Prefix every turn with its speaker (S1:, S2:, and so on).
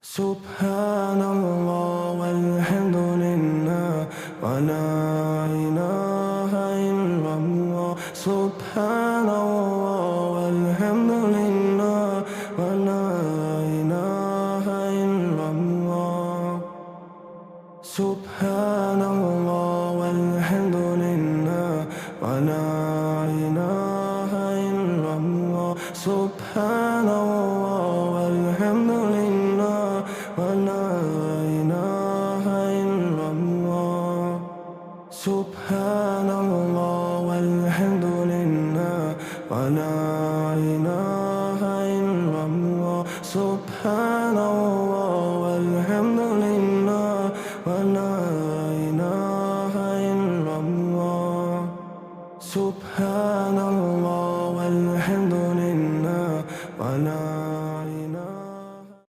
S1: سبحان الله والحمد لله ولا إله إلا الله. سبحان الله والحمد لله ولا إله إلا الله. سبحان الله والحمد لله ولا إله إلا الله. سبحان الله والحمد لله ولا إله إلا الله. سبحان الله والحمد لله ولا إله إلا الله. سبحان الله والحمد